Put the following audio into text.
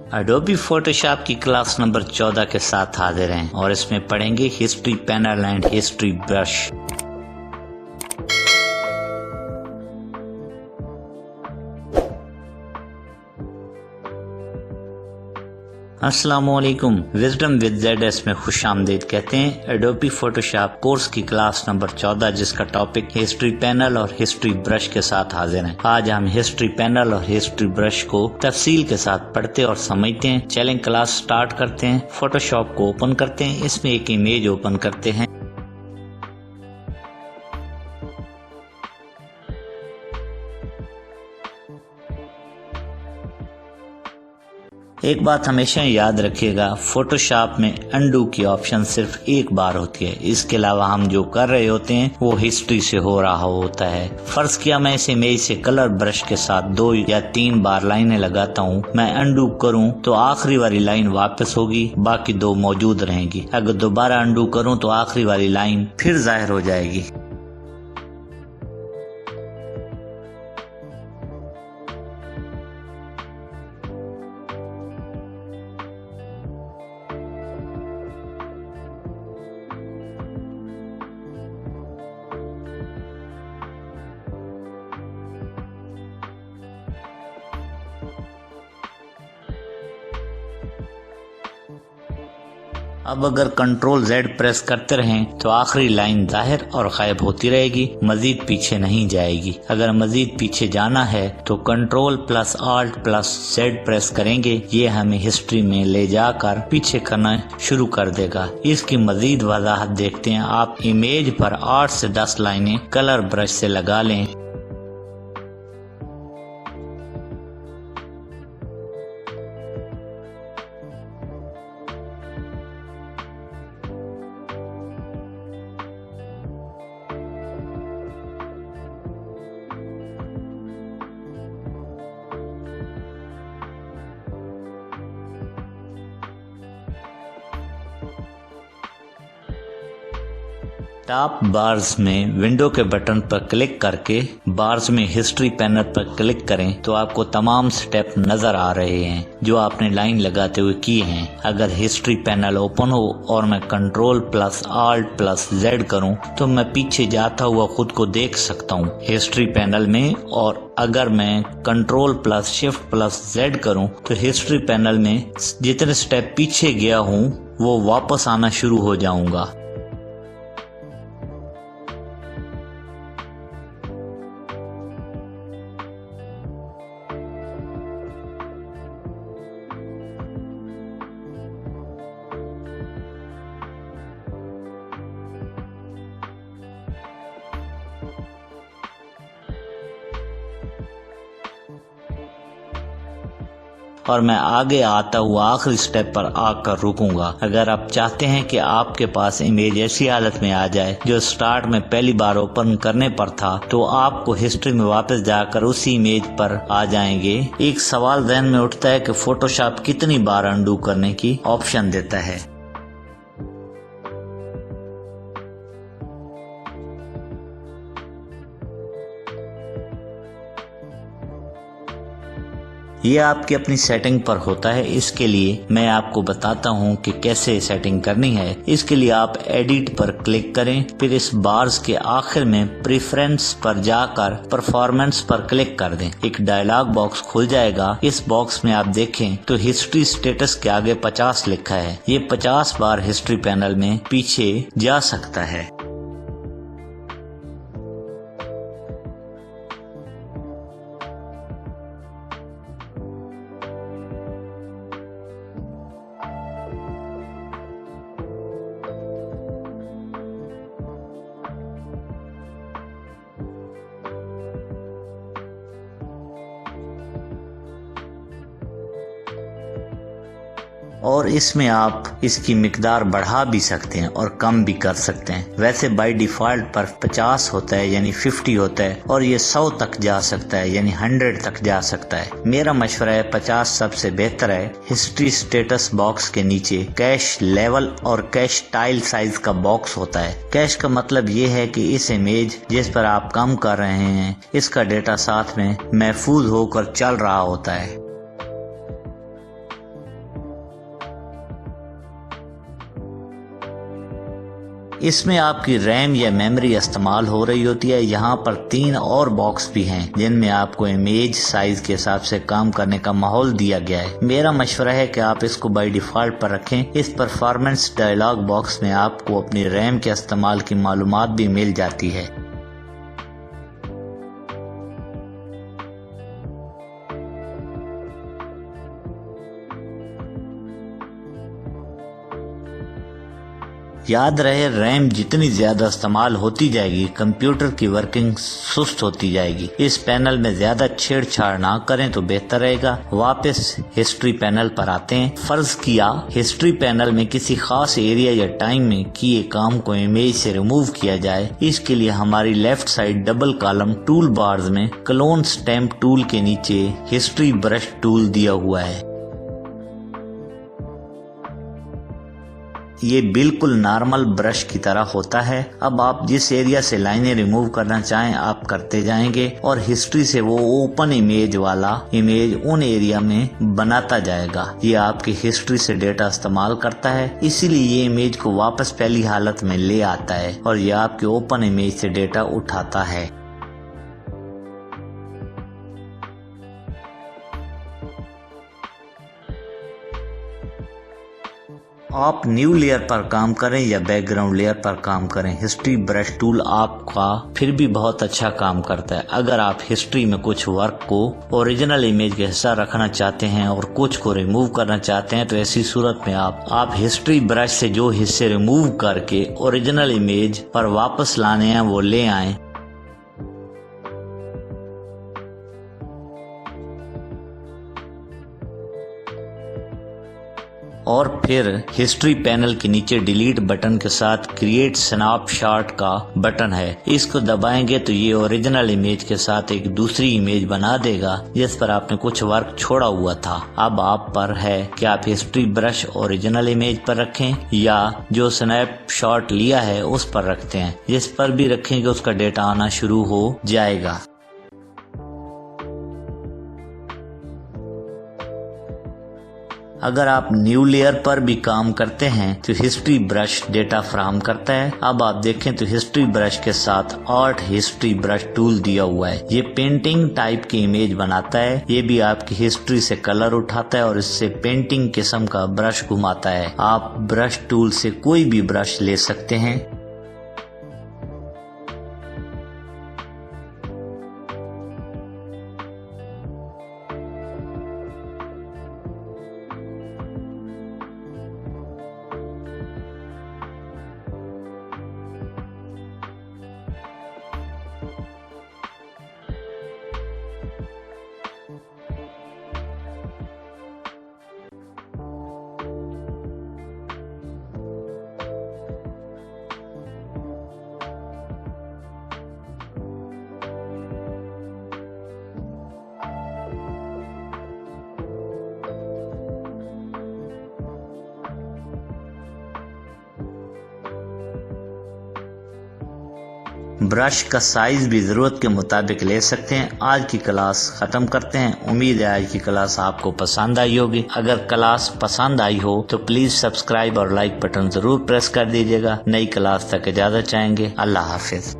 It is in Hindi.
एडोबी फोटोशॉप की क्लास नंबर 14 के साथ हाजिर हैं और इसमें पढ़ेंगे history panel and history brush. अस्सलामुअलैकुम, विजडम विद ZS में खुश आमदीद कहते हैं। एडोबी फोटोशॉप कोर्स की क्लास नंबर 14 जिसका टॉपिक हिस्ट्री पैनल और हिस्ट्री ब्रश के साथ हाजिर हैं। आज हम हिस्ट्री पैनल और हिस्ट्री ब्रश को तफसील के साथ पढ़ते और समझते हैं। चलें क्लास स्टार्ट करते हैं। फोटोशॉप को ओपन करते हैं, इसमें एक इमेज ओपन करते हैं। एक बात हमेशा याद रखिएगा, फोटोशॉप में अनडू की ऑप्शन सिर्फ एक बार होती है। इसके अलावा हम जो कर रहे होते हैं वो हिस्ट्री से हो रहा होता है। फर्ज किया मैं इस इमेज से कलर ब्रश के साथ 2 या 3 बार लाइनें लगाता हूँ। मैं अनडू करूँ तो आखिरी वाली लाइन वापस होगी, बाकी 2 मौजूद रहेंगी। अगर दोबारा अनडू करूँ तो आखिरी वाली लाइन फिर जाहिर हो जाएगी। अब अगर कंट्रोल Z प्रेस करते रहें तो आखिरी लाइन जाहिर और गायब होती रहेगी, मजीद पीछे नहीं जाएगी। अगर मजीद पीछे जाना है तो control plus Alt plus Z press करेंगे। ये हमें हिस्ट्री में ले जाकर पीछे करना शुरू कर देगा। इसकी मजीद वजाहत देखते हैं। आप इमेज पर 8 से 10 लाइनें कलर ब्रश से लगा लें। टॉप बार्स में विंडो के बटन पर क्लिक करके बार्स में हिस्ट्री पैनल पर क्लिक करें तो आपको तमाम स्टेप नजर आ रहे हैं जो आपने लाइन लगाते हुए किए हैं। अगर हिस्ट्री पैनल ओपन हो और मैं control plus Alt plus Z करूं तो मैं पीछे जाता हुआ खुद को देख सकता हूं हिस्ट्री पैनल में। और अगर मैं control plus shift plus Z करूं तो हिस्ट्री पैनल में जितने स्टेप पीछे गया हूं वो वापस आना शुरू हो जाऊंगा। और मैं आगे आता हुआ आखिरी स्टेप पर आकर रुकूंगा। अगर आप चाहते हैं कि आपके पास इमेज ऐसी हालत में आ जाए जो स्टार्ट में पहली बार ओपन करने पर था तो आपको हिस्ट्री में वापस जाकर उसी इमेज पर आ जाएंगे। एक सवाल ज़हन में उठता है कि फोटोशॉप कितनी बार अनडू करने की ऑप्शन देता है। ये आपकी अपनी सेटिंग पर होता है। इसके लिए मैं आपको बताता हूँ कि कैसे सेटिंग करनी है। इसके लिए आप एडिट पर क्लिक करें, फिर इस बार्स के आखिर में प्रेफरेंस पर जाकर परफॉर्मेंस पर क्लिक कर दें। एक डायलॉग बॉक्स खुल जाएगा। इस बॉक्स में आप देखें तो हिस्ट्री स्टेटस के आगे 50 लिखा है। ये 50 बार हिस्ट्री पैनल में पीछे जा सकता है। और इसमें आप इसकी मिकदार बढ़ा भी सकते हैं और कम भी कर सकते हैं। वैसे बाय डिफ़ॉल्ट पर 50 होता है यानी 50 होता है और ये 100 तक जा सकता है यानी 100 तक जा सकता है। मेरा मशवरा है 50 सबसे बेहतर है। हिस्ट्री स्टेटस बॉक्स के नीचे कैश लेवल और कैश टाइल साइज का बॉक्स होता है। कैश का मतलब ये है कि इस इमेज जिस पर आप काम कर रहे हैं इसका डेटा साथ में महफूज होकर चल रहा होता है। इसमें आपकी रैम या मेमोरी इस्तेमाल हो रही होती है। यहाँ पर 3 और बॉक्स भी हैं जिनमें आपको इमेज साइज के हिसाब से काम करने का माहौल दिया गया है। मेरा मशवरा है कि आप इसको बाय डिफॉल्ट पर रखें। इस परफॉर्मेंस डायलॉग बॉक्स में आपको अपनी रैम के इस्तेमाल की मालूमात भी मिल जाती है। याद रहे, रैम जितनी ज्यादा इस्तेमाल होती जाएगी कंप्यूटर की वर्किंग सुस्त होती जाएगी। इस पैनल में ज्यादा छेड़छाड़ ना करें तो बेहतर रहेगा। वापस हिस्ट्री पैनल पर आते हैं। फर्ज किया हिस्ट्री पैनल में किसी खास एरिया या टाइम में किए काम को इमेज से रिमूव किया जाए। इसके लिए हमारी left side double column tool bars में क्लोन स्टैम्प टूल के नीचे हिस्ट्री ब्रश टूल दिया हुआ है। ये बिल्कुल नॉर्मल ब्रश की तरह होता है। अब आप जिस एरिया से लाइनें रिमूव करना चाहें आप करते जाएंगे और हिस्ट्री से वो ओपन इमेज वाला इमेज उन एरिया में बनाता जाएगा। ये आपकी हिस्ट्री से डेटा इस्तेमाल करता है, इसीलिए ये इमेज को वापस पहली हालत में ले आता है और ये आपके ओपन इमेज से डेटा उठाता है। आप न्यू लेयर पर काम करें या बैकग्राउंड लेयर पर काम करें, हिस्ट्री ब्रश टूल आपका फिर भी बहुत अच्छा काम करता है। अगर आप हिस्ट्री में कुछ वर्क को ओरिजिनल इमेज के हिस्सा रखना चाहते हैं और कुछ को रिमूव करना चाहते हैं तो ऐसी सूरत में आप हिस्ट्री ब्रश से जो हिस्से रिमूव करके ओरिजिनल इमेज पर वापस लाने हैं वो ले आएं। और फिर हिस्ट्री पैनल के नीचे डिलीट बटन के साथ क्रिएट स्नैपशॉट का बटन है, इसको दबाएंगे तो ये ओरिजिनल इमेज के साथ एक दूसरी इमेज बना देगा जिस पर आपने कुछ वर्क छोड़ा हुआ था। अब आप पर है कि आप हिस्ट्री ब्रश ओरिजिनल इमेज पर रखें या जो स्नैपशॉट लिया है उस पर रखते हैं। जिस पर भी रखेंगे उसका डेटा आना शुरू हो जाएगा। अगर आप न्यू लेयर पर भी काम करते हैं तो हिस्ट्री ब्रश डेटा फराहम करता है। अब आप देखें तो हिस्ट्री ब्रश के साथ आर्ट हिस्ट्री ब्रश टूल दिया हुआ है। ये पेंटिंग टाइप की इमेज बनाता है। ये भी आपकी हिस्ट्री से कलर उठाता है और इससे पेंटिंग किस्म का ब्रश घुमाता है। आप ब्रश टूल से कोई भी ब्रश ले सकते हैं। ब्रश का साइज भी जरूरत के मुताबिक ले सकते हैं। आज की क्लास खत्म करते हैं। उम्मीद है आज की क्लास आपको पसंद आई होगी। अगर क्लास पसंद आई हो तो प्लीज सब्सक्राइब और लाइक बटन जरूर प्रेस कर दीजिएगा। नई क्लास तक इजाजत चाहेंगे। अल्लाह हाफिज।